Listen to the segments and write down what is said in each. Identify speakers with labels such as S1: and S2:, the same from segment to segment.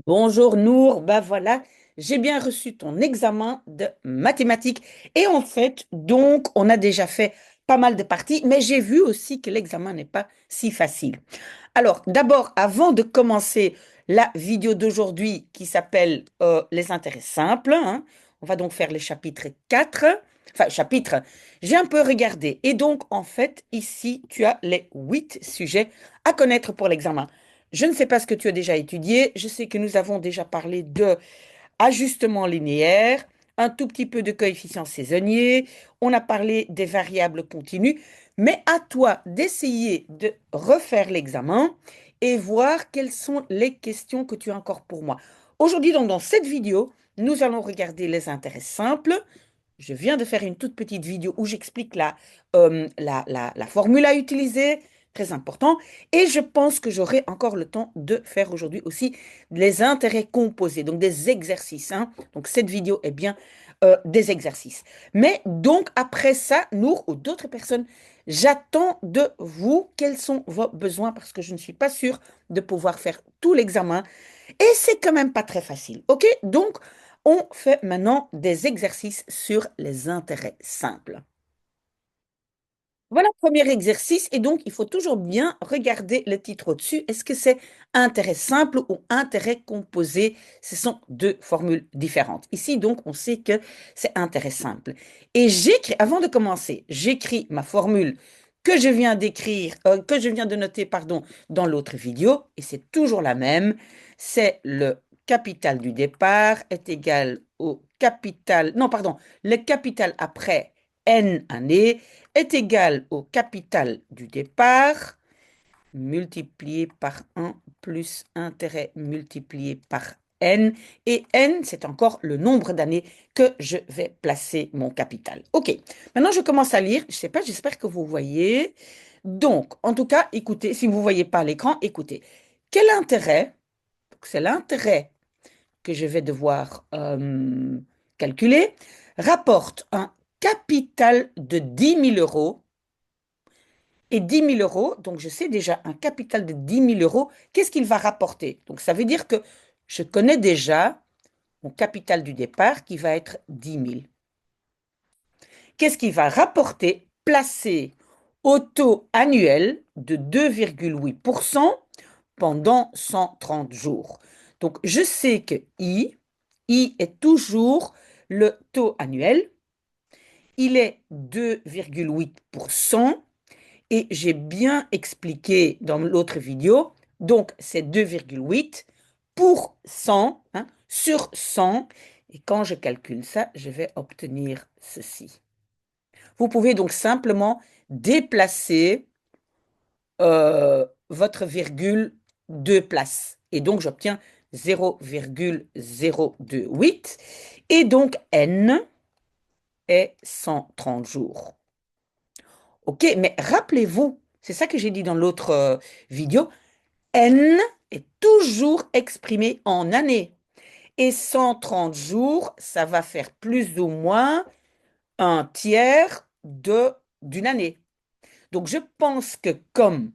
S1: Bonjour Nour, ben voilà, j'ai bien reçu ton examen de mathématiques et en fait, donc, on a déjà fait pas mal de parties, mais j'ai vu aussi que l'examen n'est pas si facile. Alors, d'abord, avant de commencer la vidéo d'aujourd'hui qui s'appelle Les intérêts simples, hein, on va donc faire le chapitre 4. Enfin, chapitre, j'ai un peu regardé. Et donc, en fait, ici, tu as les 8 sujets à connaître pour l'examen. Je ne sais pas ce que tu as déjà étudié. Je sais que nous avons déjà parlé de ajustement linéaire, un tout petit peu de coefficients saisonniers. On a parlé des variables continues. Mais à toi d'essayer de refaire l'examen et voir quelles sont les questions que tu as encore pour moi. Aujourd'hui, donc, dans cette vidéo, nous allons regarder les intérêts simples. Je viens de faire une toute petite vidéo où j'explique la formule à utiliser, très important. Et je pense que j'aurai encore le temps de faire aujourd'hui aussi les intérêts composés, donc des exercices, hein. Donc cette vidéo est bien des exercices. Mais donc après ça, nous ou d'autres personnes, j'attends de vous quels sont vos besoins parce que je ne suis pas sûre de pouvoir faire tout l'examen et c'est quand même pas très facile. OK? Donc, on fait maintenant des exercices sur les intérêts simples. Voilà le premier exercice. Et donc, il faut toujours bien regarder le titre au-dessus. Est-ce que c'est intérêt simple ou intérêt composé? Ce sont deux formules différentes. Ici, donc, on sait que c'est intérêt simple. Et j'écris, avant de commencer, j'écris ma formule que je viens d'écrire, que je viens de noter, pardon, dans l'autre vidéo. Et c'est toujours la même. C'est le capital du départ est égal au capital, non, pardon, le capital après n années est égal au capital du départ multiplié par un plus intérêt multiplié par n. Et n, c'est encore le nombre d'années que je vais placer mon capital. OK, maintenant je commence à lire. Je ne sais pas, j'espère que vous voyez. Donc, en tout cas, écoutez, si vous ne voyez pas l'écran, écoutez. Quel intérêt, c'est l'intérêt que je vais devoir calculer, rapporte un capital de 10 000 € et 10 000 €, donc je sais déjà un capital de 10 000 €, qu'est-ce qu'il va rapporter? Donc ça veut dire que je connais déjà mon capital du départ qui va être 10 000. Qu'est-ce qu'il va rapporter placé au taux annuel de 2,8% pendant 130 jours? Donc je sais que I est toujours le taux annuel, il est 2,8%. Et j'ai bien expliqué dans l'autre vidéo, donc c'est 2,8 pour 100, hein, sur 100. Et quand je calcule ça, je vais obtenir ceci. Vous pouvez donc simplement déplacer votre virgule deux places. Et donc j'obtiens 0,028. Et donc n est 130 jours. OK, mais rappelez-vous, c'est ça que j'ai dit dans l'autre vidéo, n est toujours exprimé en années. Et 130 jours, ça va faire plus ou moins un tiers d'une année. Donc je pense que comme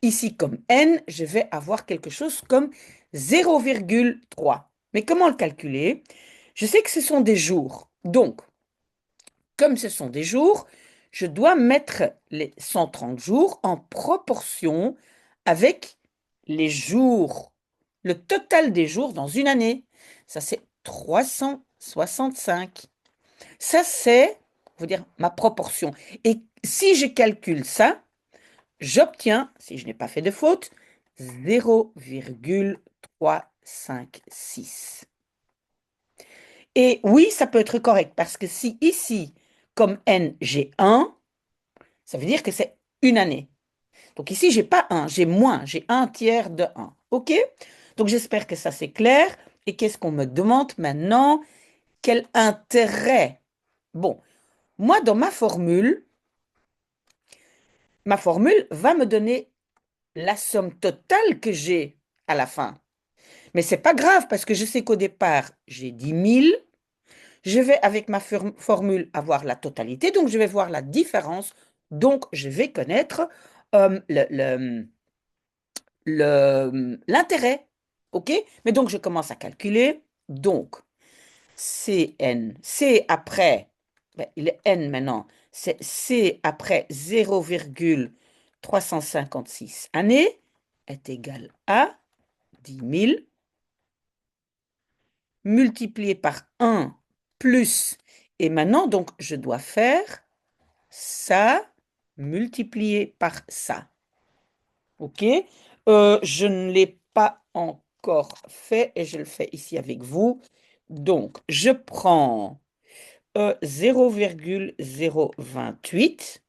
S1: ici, comme n, je vais avoir quelque chose comme 0,3. Mais comment le calculer? Je sais que ce sont des jours. Donc, comme ce sont des jours, je dois mettre les 130 jours en proportion avec les jours, le total des jours dans une année. Ça, c'est 365. Ça, c'est, on va dire, ma proportion. Et si je calcule ça, j'obtiens, si je n'ai pas fait de faute, 0,356. Et oui, ça peut être correct parce que si ici, comme n, j'ai 1, ça veut dire que c'est une année. Donc ici, j'ai pas 1, j'ai moins, j'ai un tiers de 1. OK? Donc j'espère que ça c'est clair. Et qu'est-ce qu'on me demande maintenant? Quel intérêt? Bon, moi, dans ma formule va me donner la somme totale que j'ai à la fin. Mais c'est pas grave parce que je sais qu'au départ, j'ai 10 000. Je vais, avec ma formule, avoir la totalité. Donc, je vais voir la différence. Donc, je vais connaître l'intérêt. OK? Mais donc, je commence à calculer. Donc, CN, C après, ben, il est N maintenant, c'est C après 0,356 années est égal à 10 000 multiplié par 1 plus, et maintenant, donc, je dois faire ça multiplié par ça. OK? Je ne l'ai pas encore fait et je le fais ici avec vous. Donc, je prends 0,028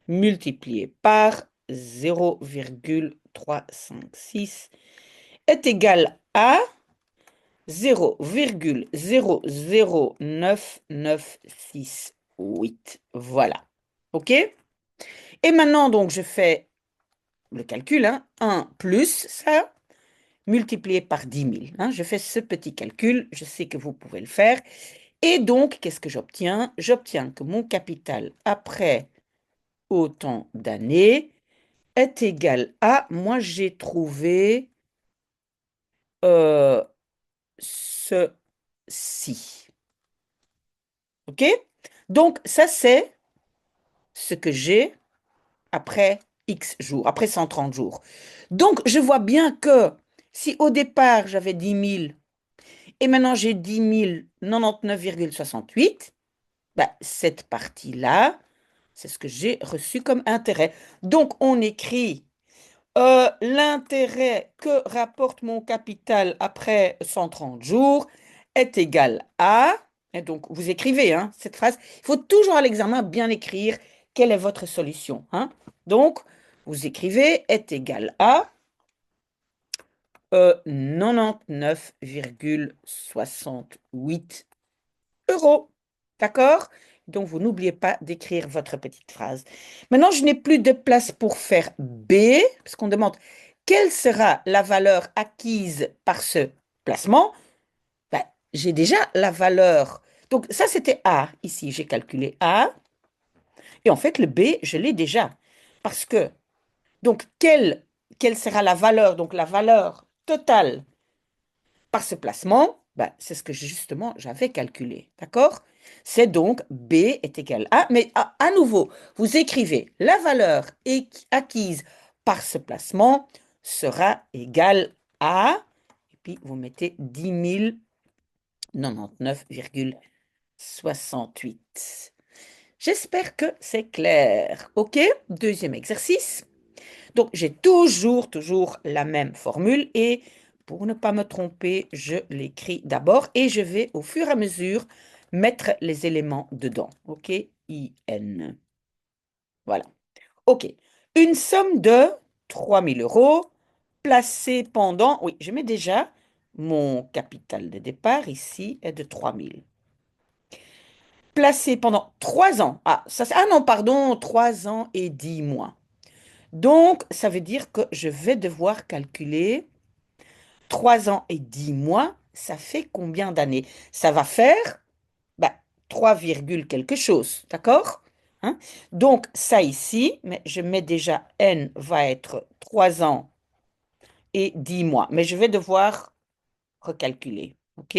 S1: multiplié par 0,356 est égal à 0,009968. Voilà. OK? Et maintenant, donc, je fais le calcul, hein, 1 plus ça, multiplié par 10 000. Hein, je fais ce petit calcul, je sais que vous pouvez le faire. Et donc, qu'est-ce que j'obtiens? J'obtiens que mon capital après autant d'années est égal à, moi j'ai trouvé euh, ceci. OK? Donc, ça c'est ce que j'ai après X jours, après 130 jours. Donc, je vois bien que si au départ j'avais 10 000 et maintenant j'ai 10 099,68, bah, cette partie-là, c'est ce que j'ai reçu comme intérêt. Donc, on écrit l'intérêt que rapporte mon capital après 130 jours est égal à, et donc vous écrivez hein, cette phrase, il faut toujours à l'examen bien écrire quelle est votre solution. Hein. Donc, vous écrivez est égal à 99,68 euros. D'accord? Donc, vous n'oubliez pas d'écrire votre petite phrase. Maintenant, je n'ai plus de place pour faire B, parce qu'on demande quelle sera la valeur acquise par ce placement. Ben, j'ai déjà la valeur. Donc, ça, c'était A. Ici, j'ai calculé A. Et en fait, le B, je l'ai déjà. Parce que, donc, quelle sera la valeur? Donc, la valeur totale par ce placement, ben, c'est ce que justement j'avais calculé. D'accord? C'est donc B est égal à, mais à nouveau, vous écrivez la valeur acquise par ce placement sera égale à, et puis vous mettez 10 099,68. J'espère que c'est clair. OK? Deuxième exercice. Donc, j'ai toujours la même formule et pour ne pas me tromper, je l'écris d'abord et je vais au fur et à mesure mettre les éléments dedans. OK? IN. Voilà. OK. Une somme de 3 000 € placée pendant... Oui, je mets déjà mon capital de départ ici est de 3 000. Placée pendant 3 ans. Ah, ça, ah non, pardon, 3 ans et 10 mois. Donc, ça veut dire que je vais devoir calculer 3 ans et 10 mois, ça fait combien d'années? Ça va faire bah, 3, quelque chose, d'accord? Hein. Donc, ça ici, mais je mets déjà N va être 3 ans et 10 mois. Mais je vais devoir recalculer, OK?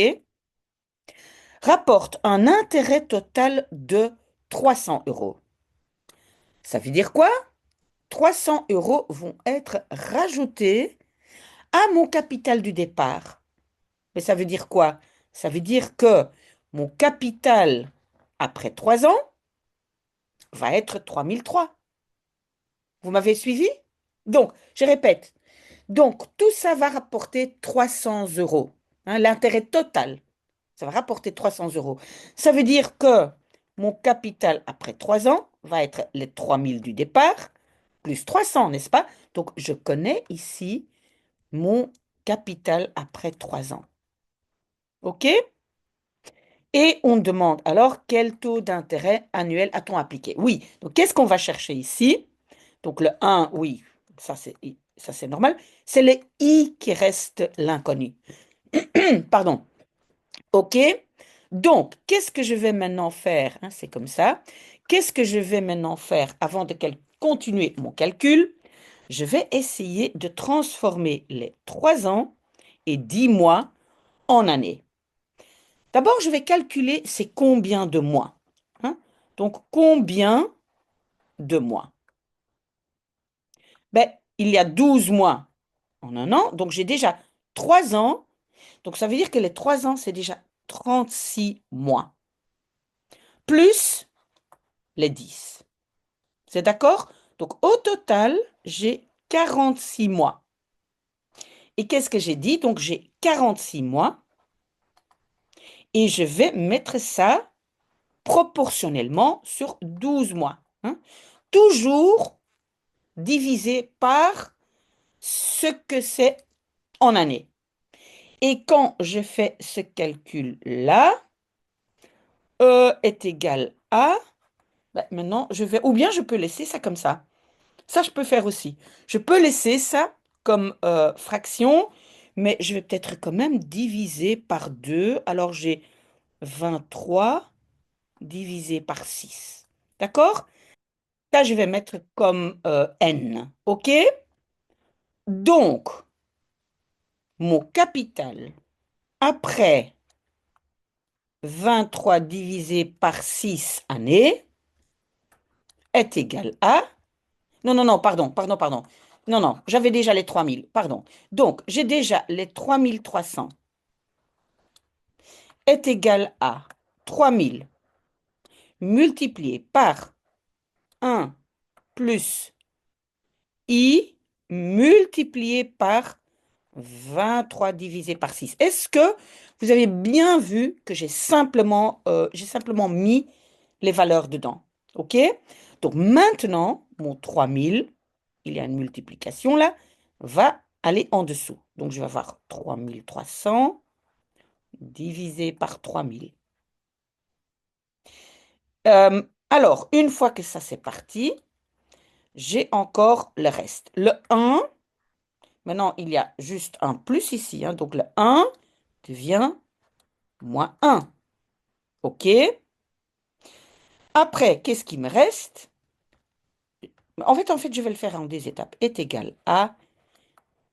S1: Rapporte un intérêt total de 300 euros. Ça veut dire quoi? 300 euros vont être rajoutés à mon capital du départ. Mais ça veut dire quoi? Ça veut dire que mon capital après 3 ans va être 3 003. Vous m'avez suivi? Donc, je répète. Donc, tout ça va rapporter 300 euros. Hein, l'intérêt total, ça va rapporter 300 euros. Ça veut dire que mon capital après 3 ans va être les 3 000 du départ, plus 300, n'est-ce pas? Donc, je connais ici mon capital après 3 ans. OK? Et on demande alors quel taux d'intérêt annuel a-t-on appliqué? Oui, donc qu'est-ce qu'on va chercher ici? Donc le 1, oui, ça c'est normal. C'est le I qui reste l'inconnu. Pardon. OK? Donc, qu'est-ce que je vais maintenant faire? Hein, c'est comme ça. Qu'est-ce que je vais maintenant faire avant de continuer mon calcul? Je vais essayer de transformer les 3 ans et 10 mois en année. D'abord, je vais calculer c'est combien de mois. Hein. Donc, combien de mois? Ben, il y a 12 mois en un an, donc j'ai déjà 3 ans. Donc, ça veut dire que les 3 ans, c'est déjà 36 mois, plus les 10. C'est d'accord? Donc, au total, j'ai 46 mois. Et qu'est-ce que j'ai dit? Donc, j'ai 46 mois et je vais mettre ça proportionnellement sur 12 mois. Hein. Toujours divisé par ce que c'est en année. Et quand je fais ce calcul-là, E est égal à... ben, maintenant, je vais... Ou bien je peux laisser ça comme ça. Ça, je peux faire aussi. Je peux laisser ça comme fraction, mais je vais peut-être quand même diviser par 2. Alors, j'ai 23 divisé par 6. D'accord? Ça, je vais mettre comme n. OK? Donc, mon capital, après 23 divisé par 6 années, est égal à... Non, non, non, pardon. Non, non, j'avais déjà les 3000, pardon. Donc, j'ai déjà les 3300 est égal à 3000 multiplié par 1 plus i multiplié par 23 divisé par 6. Est-ce que vous avez bien vu que j'ai simplement mis les valeurs dedans? OK? Donc maintenant, mon 3000, il y a une multiplication là, va aller en dessous. Donc je vais avoir 3300 divisé par 3000. Alors, une fois que ça c'est parti, j'ai encore le reste. Le 1, maintenant il y a juste un plus ici, hein, donc le 1 devient moins 1. OK? Après, qu'est-ce qui me reste? En fait, je vais le faire en des étapes. Est égal à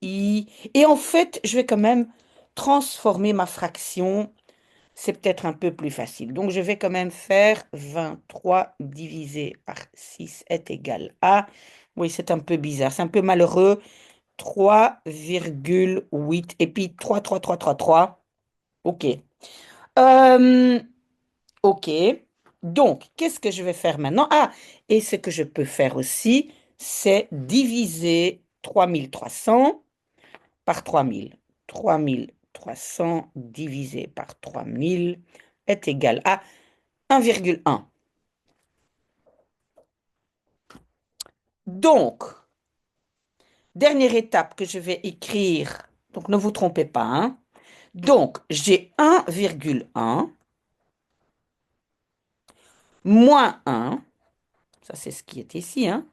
S1: i. Et en fait, je vais quand même transformer ma fraction. C'est peut-être un peu plus facile. Donc, je vais quand même faire 23 divisé par 6 est égal à... Oui, c'est un peu bizarre, c'est un peu malheureux. 3,8 et puis 3. OK. Euh, OK. Donc, qu'est-ce que je vais faire maintenant? Ah, et ce que je peux faire aussi, c'est diviser 3300 par 3000. 3300 divisé par 3000 est égal à 1,1. Donc, dernière étape que je vais écrire, donc ne vous trompez pas, hein. Donc, j'ai 1,1 moins 1, ça c'est ce qui est ici, hein.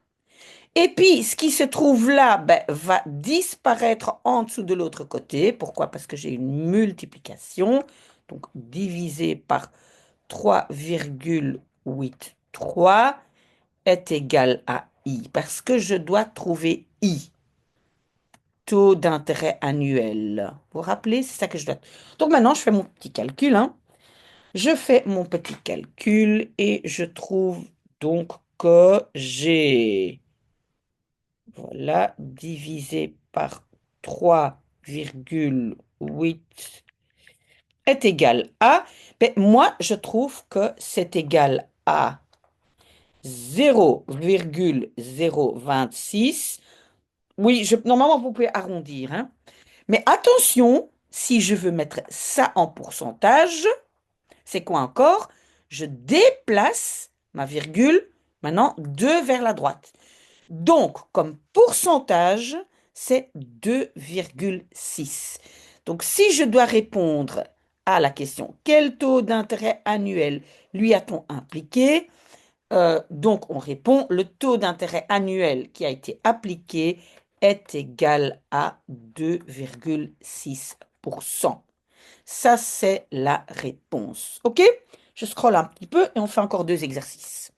S1: Et puis, ce qui se trouve là ben, va disparaître en dessous de l'autre côté. Pourquoi? Parce que j'ai une multiplication. Donc, divisé par 3,83 est égal à I. Parce que je dois trouver I, taux d'intérêt annuel. Vous vous rappelez? C'est ça que je dois... Donc, maintenant, je fais mon petit calcul, hein. Je fais mon petit calcul et je trouve donc que j'ai... Voilà, divisé par 3,8 est égal à... Ben, moi, je trouve que c'est égal à 0,026. Oui, normalement, vous pouvez arrondir, hein. Mais attention, si je veux mettre ça en pourcentage, c'est quoi encore? Je déplace ma virgule, maintenant, 2 vers la droite. Donc, comme pourcentage, c'est 2,6. Donc, si je dois répondre à la question, quel taux d'intérêt annuel lui a-t-on impliqué? Donc, on répond, le taux d'intérêt annuel qui a été appliqué est égal à 2,6%. Ça, c'est la réponse. OK? Je scrolle un petit peu et on fait encore 2 exercices.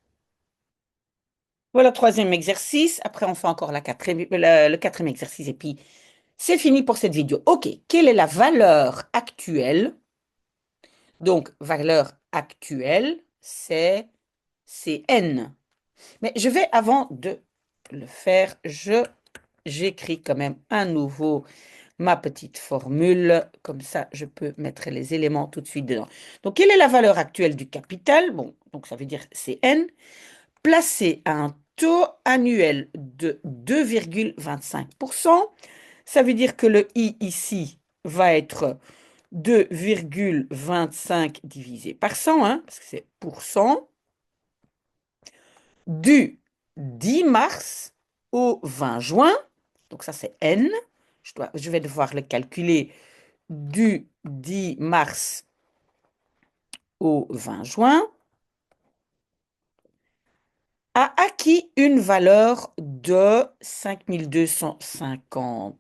S1: Voilà, troisième exercice. Après, on fait encore le quatrième exercice et puis C'est fini pour cette vidéo. OK, quelle est la valeur actuelle? Donc, valeur actuelle, c'est N. Mais je vais, avant de le faire, j'écris quand même à nouveau ma petite formule. Comme ça, je peux mettre les éléments tout de suite dedans. Donc, quelle est la valeur actuelle du capital? Bon, donc ça veut dire c'est N, placé à un taux annuel de 2,25%. Ça veut dire que le I ici va être 2,25 divisé par 100, hein, parce que c'est pour cent, du 10 mars au 20 juin. Donc ça, c'est N. Je vais devoir le calculer du 10 mars au 20 juin, a acquis une valeur de 5250.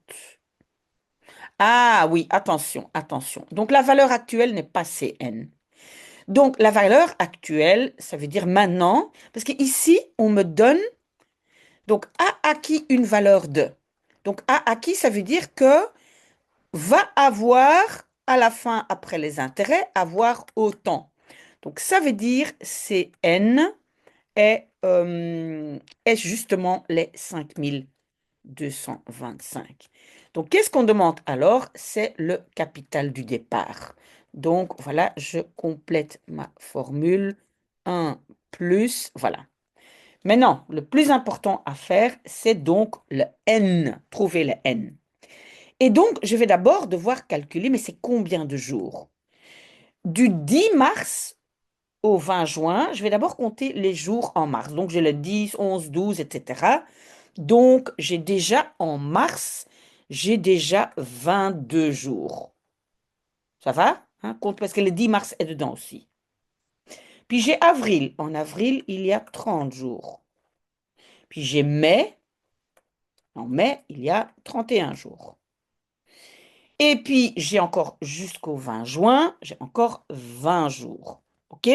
S1: Ah oui, attention, attention. Donc la valeur actuelle n'est pas CN. Donc la valeur actuelle, ça veut dire maintenant, parce qu'ici, on me donne, donc a acquis une valeur de. Donc a acquis, ça veut dire que va avoir, à la fin, après les intérêts, avoir autant. Donc ça veut dire CN est justement les 5225. Donc, qu'est-ce qu'on demande alors? C'est le capital du départ. Donc, voilà, je complète ma formule. 1 plus, voilà. Maintenant, le plus important à faire, c'est donc le N, trouver le N. Et donc, je vais d'abord devoir calculer, mais c'est combien de jours? Du 10 mars au 20 juin, je vais d'abord compter les jours en mars. Donc, j'ai le 10, 11, 12, etc. Donc, j'ai déjà en mars, j'ai déjà 22 jours. Ça va? Hein, compte parce que le 10 mars est dedans aussi. Puis j'ai avril. En avril, il y a 30 jours. Puis j'ai mai. En mai, il y a 31 jours. Et puis j'ai encore jusqu'au 20 juin, j'ai encore 20 jours. OK?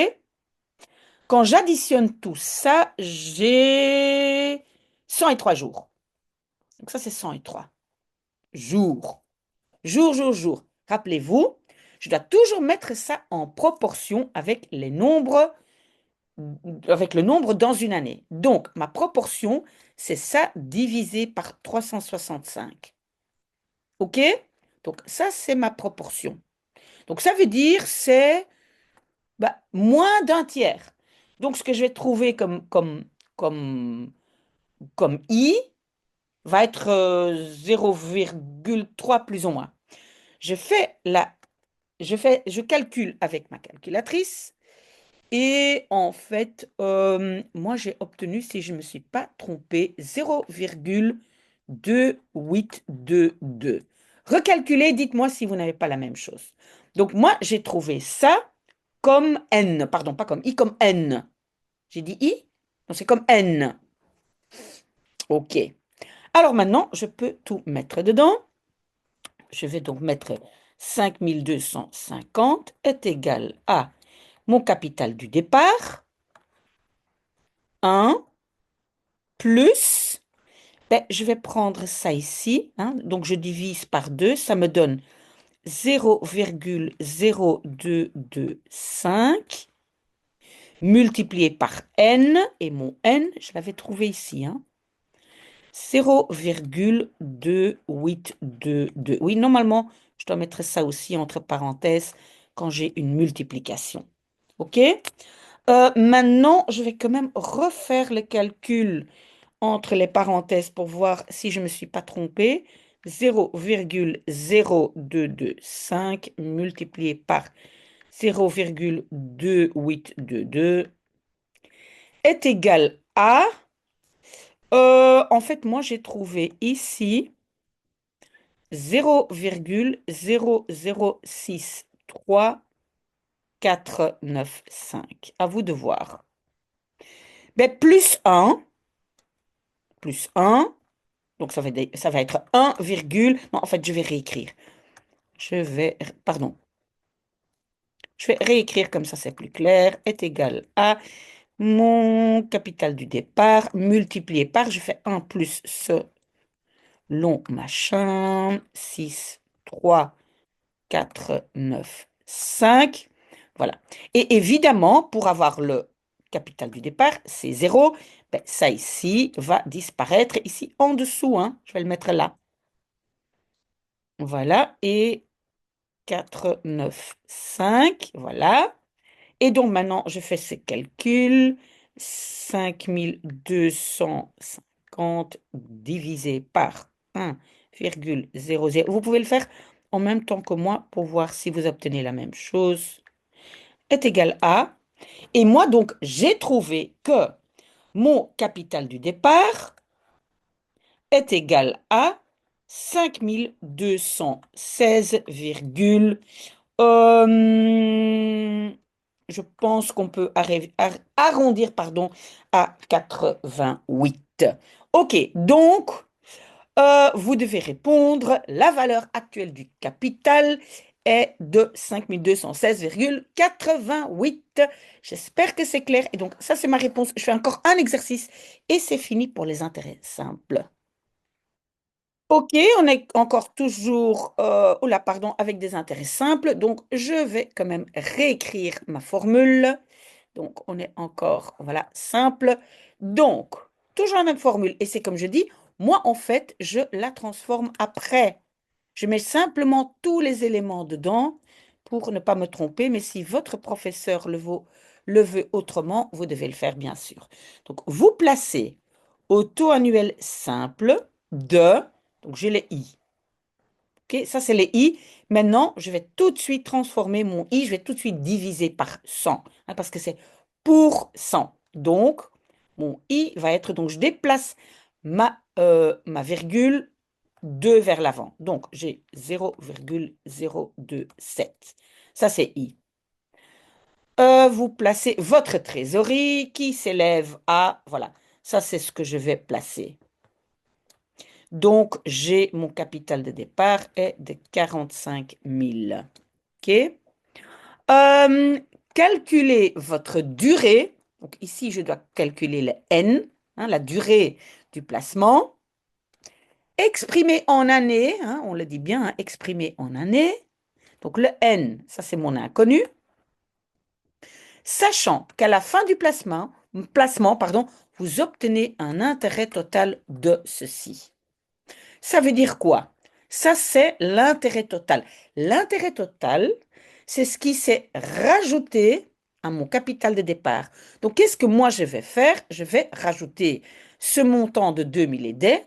S1: Quand j'additionne tout ça, j'ai 103 jours. Donc ça, c'est 103 jours. Jour, jour, jour. Rappelez-vous, je dois toujours mettre ça en proportion avec les nombres, avec le nombre dans une année. Donc, ma proportion, c'est ça divisé par 365. OK? Donc, ça, c'est ma proportion. Donc, ça veut dire c'est moins d'un tiers. Donc, ce que je vais trouver comme, comme I va être 0,3 plus ou moins. Je fais la je calcule avec ma calculatrice et en fait, moi j'ai obtenu, si je ne me suis pas trompée, 0,2822. Recalculez, dites-moi si vous n'avez pas la même chose. Donc moi j'ai trouvé ça comme N, pardon, pas comme I, comme N. J'ai dit I? Non, c'est comme N. OK. Alors maintenant, je peux tout mettre dedans. Je vais donc mettre 5250 est égal à mon capital du départ, 1 plus, je vais prendre ça ici, hein, donc je divise par 2, ça me donne 0,0225 multiplié par n, et mon n, je l'avais trouvé ici, hein, 0,2822. Oui, normalement, je dois mettre ça aussi entre parenthèses quand j'ai une multiplication. OK? Maintenant, je vais quand même refaire le calcul entre les parenthèses pour voir si je ne me suis pas trompée. 0,0225 multiplié par 0,2822 est égal à... en fait, moi, j'ai trouvé ici 0,0063495. À vous de voir. Plus 1, plus 1. Donc, ça va être 1, non, en fait, je vais réécrire. Pardon. Je vais réécrire comme ça, c'est plus clair. Est égal à mon capital du départ multiplié par, je fais 1 plus long machin, 6, 3, 4, 9, 5. Voilà. Et évidemment, pour avoir le capital du départ, c'est 0, ben, ça ici va disparaître ici en dessous, hein. Je vais le mettre là. Voilà. Et 4, 9, 5. Voilà. Et donc maintenant, je fais ce calcul. 5250 divisé par 1,00. Vous pouvez le faire en même temps que moi pour voir si vous obtenez la même chose. Est égal à. Et moi, donc, j'ai trouvé que mon capital du départ est égal à 5216, euh, je pense qu'on peut arrondir, pardon, à 88. OK, donc, vous devez répondre. La valeur actuelle du capital est de 5216,88. J'espère que c'est clair. Et donc, ça, c'est ma réponse. Je fais encore un exercice et c'est fini pour les intérêts simples. Ok, on est encore toujours, oula, pardon, avec des intérêts simples. Donc, je vais quand même réécrire ma formule. Donc, on est encore, voilà, simple. Donc, toujours la même formule. Et c'est comme je dis, moi, en fait, je la transforme après. Je mets simplement tous les éléments dedans pour ne pas me tromper. Mais si votre professeur le veut autrement, vous devez le faire, bien sûr. Donc, vous placez au taux annuel simple de, donc j'ai les i. OK, ça, c'est les i. Maintenant, je vais tout de suite transformer mon i, je vais tout de suite diviser par 100, hein, parce que c'est pour 100. Donc, mon i va être, donc je déplace ma virgule 2 vers l'avant. Donc, j'ai 0,027. Ça, c'est i. Vous placez votre trésorerie qui s'élève à, voilà, ça, c'est ce que je vais placer. Donc, j'ai mon capital de départ est de 45 000. OK? Euh, Calculez votre durée. Donc, ici, je dois calculer le N, hein, la durée du placement. Exprimé en années, hein, on le dit bien, hein, exprimé en années. Donc, le N, ça, c'est mon inconnu. Sachant qu'à la fin du placement, pardon, vous obtenez un intérêt total de ceci. Ça veut dire quoi? Ça, c'est l'intérêt total. L'intérêt total, c'est ce qui s'est rajouté à mon capital de départ. Donc, qu'est-ce que moi, je vais faire? Je vais rajouter ce montant de 2000 et des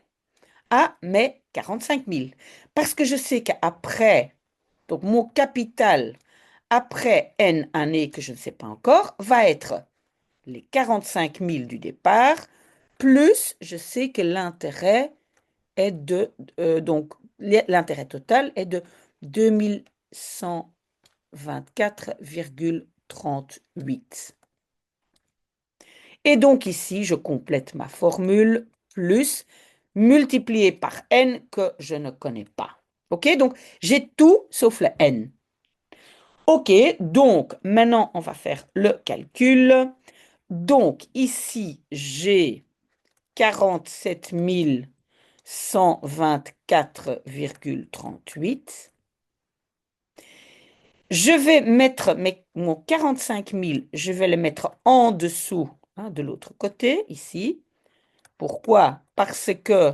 S1: à mes 45 000. Parce que je sais qu'après, donc mon capital, après N années que je ne sais pas encore, va être les 45 000 du départ, plus je sais que l'intérêt est de, donc l'intérêt total est de 2124,38. Et donc ici, je complète ma formule, plus multiplié par n que je ne connais pas. OK? Donc, j'ai tout sauf le n. OK, donc maintenant, on va faire le calcul. Donc, ici, j'ai 47 124,38. Je vais mettre mon 45 000, je vais le mettre en dessous, hein, de l'autre côté, ici. Pourquoi? Parce que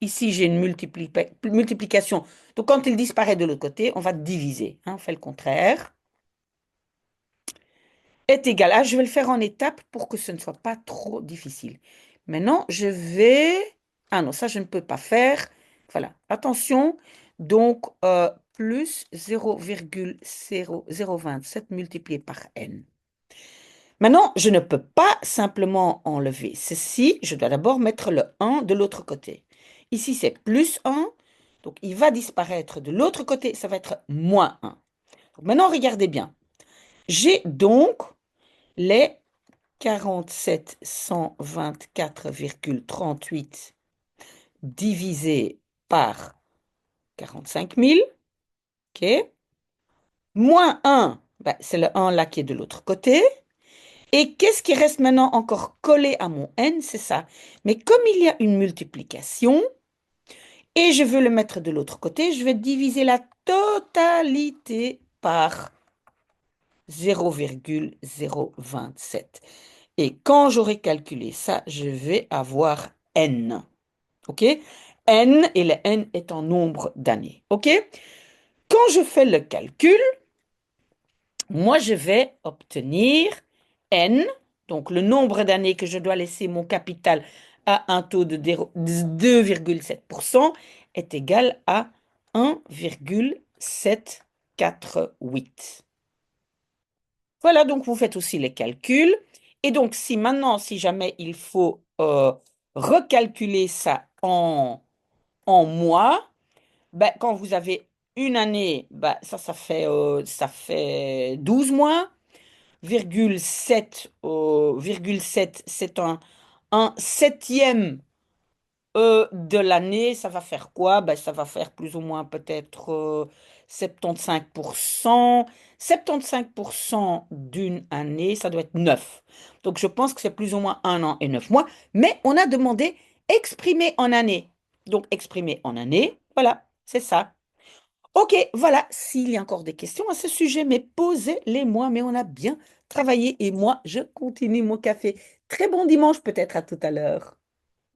S1: ici, j'ai une multiplication. Donc, quand il disparaît de l'autre côté, on va diviser, hein, on fait le contraire. Est égal à, je vais le faire en étapes pour que ce ne soit pas trop difficile. Maintenant, je vais... Ah non, ça, je ne peux pas faire. Voilà, attention. Donc, plus 0,0027 multiplié par n. Maintenant, je ne peux pas simplement enlever ceci. Je dois d'abord mettre le 1 de l'autre côté. Ici, c'est plus 1. Donc, il va disparaître de l'autre côté. Ça va être moins 1. Donc, maintenant, regardez bien. J'ai donc les 47 124,38 divisé par 45 000. OK. Moins 1, ben, c'est le 1 là qui est de l'autre côté. Et qu'est-ce qui reste maintenant encore collé à mon n? C'est ça. Mais comme il y a une multiplication, Et je veux le mettre de l'autre côté. Je vais diviser la totalité par 0,027. Et quand j'aurai calculé ça, je vais avoir n. OK? N, et le n est en nombre d'années. OK? Quand je fais le calcul, moi, je vais obtenir n, donc le nombre d'années que je dois laisser mon capital à un taux de 2,7% est égal à 1,748. Voilà, donc vous faites aussi les calculs. Et donc, si maintenant, si jamais il faut recalculer ça en mois, ben, quand vous avez une année, ben, ça fait 12 mois. Virgule 7, virgule 7, c'est un septième de l'année. Ça va faire quoi? Ben, ça va faire plus ou moins peut-être 75%. 75% d'une année, ça doit être 9. Donc je pense que c'est plus ou moins 1 an et 9 mois. Mais on a demandé exprimer en année. Donc exprimer en année, voilà, c'est ça. Ok, voilà, s'il y a encore des questions à ce sujet, mais posez-les-moi, mais on a bien travaillé et moi, je continue mon café. Très bon dimanche peut-être à tout à l'heure.